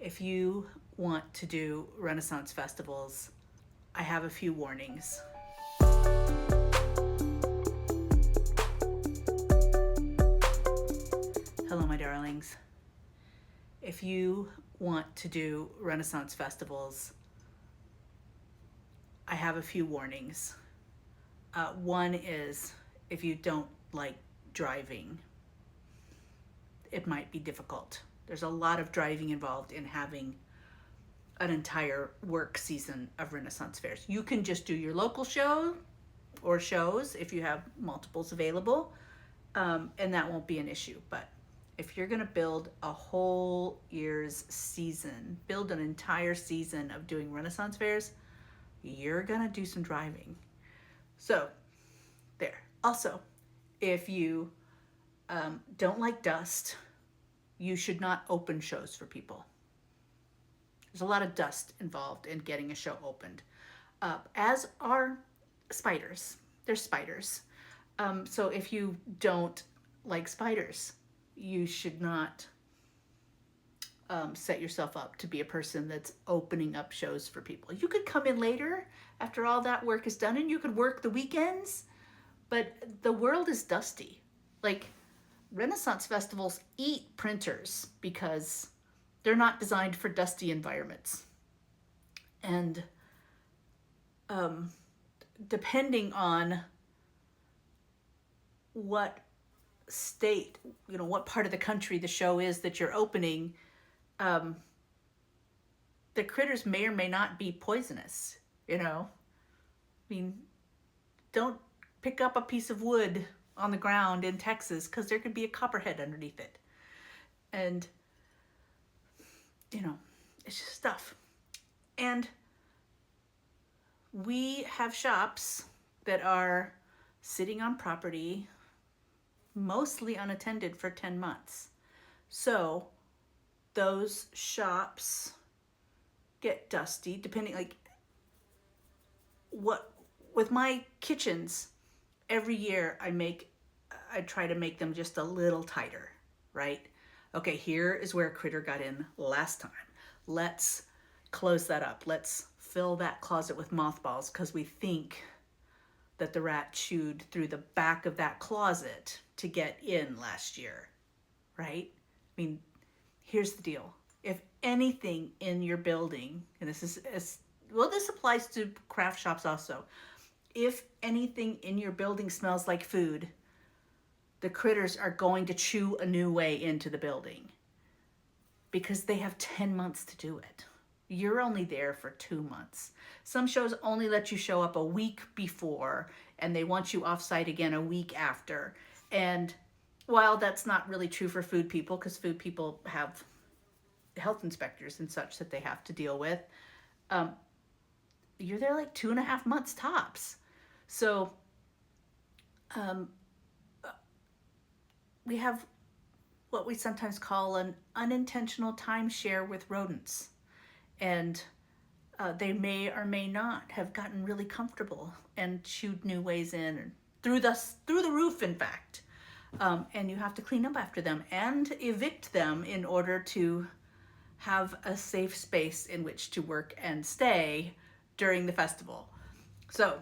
If you want to do Renaissance festivals, I have a few warnings. Hello, my darlings. If you want to do Renaissance festivals, I have a few warnings. One is if you don't like driving, it might be difficult. There's a lot of driving involved in having an entire work season of Renaissance fairs. You can just do your local show or shows if you have multiples available, and that won't be an issue. But if you're going to build a whole year's season, build an entire season of doing Renaissance fairs, you're going to do some driving. So, there. Also, if you don't like dust, you should not open shows for people. There's a lot of dust involved in getting a show opened, as are spiders. There's spiders. So if you don't like spiders, you should not set yourself up to be a person that's opening up shows for people. You could come in later after all that work is done and you could work the weekends, but the world is dusty. Like, Renaissance festivals eat printers because they're not designed for dusty environments. And depending on what state, what part of the country the show is that you're opening, the critters may or may not be poisonous, I mean, don't pick up a piece of wood on the ground in Texas because there could be a copperhead underneath it. And, it's just stuff. And we have shops that are sitting on property, mostly unattended, for 10 months. So those shops get dusty, depending, with my kitchens, every year I try to make them just a little tighter, right? Okay, here is where a critter got in last time. Let's close that up. Let's fill that closet with mothballs because we think that the rat chewed through the back of that closet to get in last year, right? I mean, here's the deal. If anything in your building, and this applies to craft shops also, if anything in your building smells like food, the critters are going to chew a new way into the building because they have 10 months to do it. You're only there for 2 months. Some shows only let you show up a week before and they want you off-site again a week after. And while that's not really true for food people, because food people have health inspectors and such that they have to deal with, you're there like 2.5 months tops. So we have what we sometimes call an unintentional timeshare with rodents. And they may or may not have gotten really comfortable and chewed new ways in, or through the roof, in fact. And you have to clean up after them and evict them in order to have a safe space in which to work and stay during the festival. So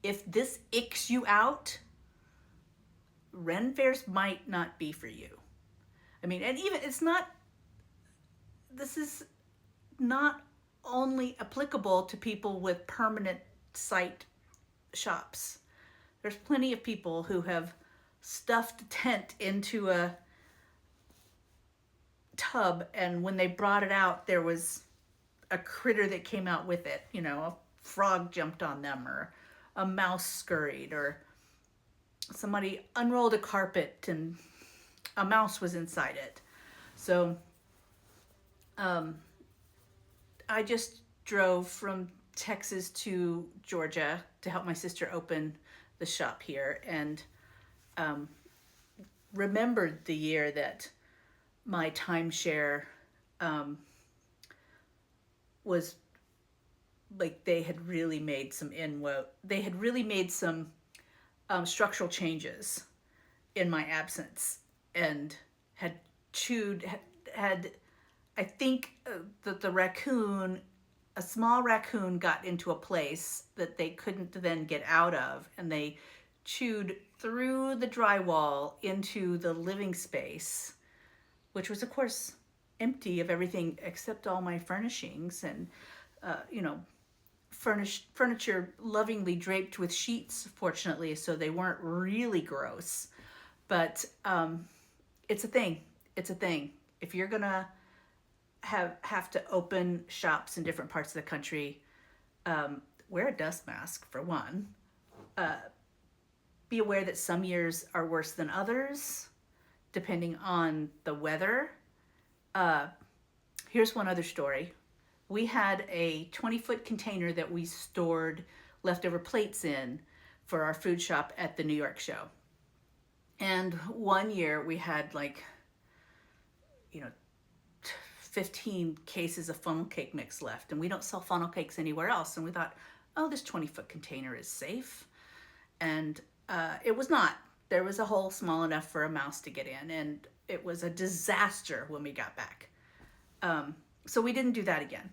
if this icks you out, Renfaires might not be for you. I mean, and even this is not only applicable to people with permanent site shops. There's plenty of people who have stuffed a tent into a tub, and when they brought it out, there was a critter that came out with it. A frog jumped on them, or a mouse scurried, or somebody unrolled a carpet and a mouse was inside it. So I just drove from Texas to Georgia to help my sister open the shop here, and remembered the year that my timeshare was like, they had really made some structural changes in my absence, and had I think that a small raccoon got into a place that they couldn't then get out of, and they chewed through the drywall into the living space, which was, of course, empty of everything except all my furnishings and, you know, furniture lovingly draped with sheets, fortunately, so they weren't really gross. But it's a thing. It's a thing. If you're gonna have to open shops in different parts of the country, wear a dust mask for one. Be aware that some years are worse than others, depending on the weather. Here's one other story. We had a 20-foot container that we stored leftover plates in for our food shop at the New York show. And one year we had 15 cases of funnel cake mix left, and we don't sell funnel cakes anywhere else. And we thought, oh, this 20-foot container is safe. And it was not. There was a hole small enough for a mouse to get in, and it was a disaster when we got back. So we didn't do that again.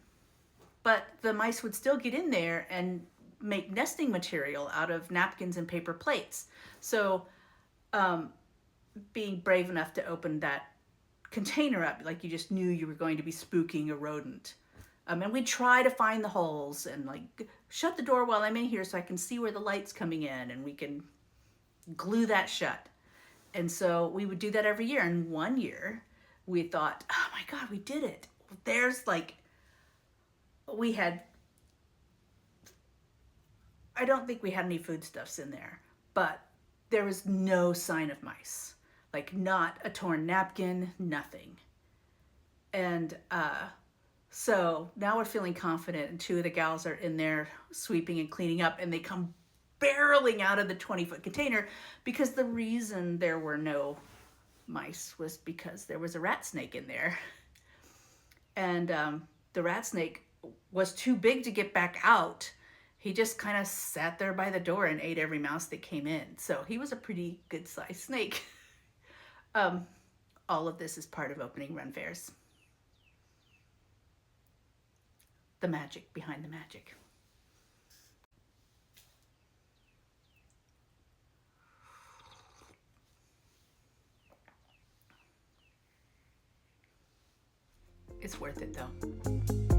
But the mice would still get in there and make nesting material out of napkins and paper plates. So being brave enough to open that container up, like you just knew you were going to be spooking a rodent. And we try to find the holes and shut the door while I'm in here so I can see where the light's coming in and we can glue that shut. And so we would do that every year. And one year we thought, oh my God, we did it. There's we had, I don't think we had any foodstuffs in there, but there was no sign of mice. Not a torn napkin, nothing. And so now we're feeling confident, and two of the gals are in there sweeping and cleaning up, and they come barreling out of the 20-foot container because the reason there were no mice was because there was a rat snake in there. And the rat snake was too big to get back out. He just kind of sat there by the door and ate every mouse that came in. So he was a pretty good sized snake. All of this is part of opening Renfaires. The magic behind the magic. It's worth it though.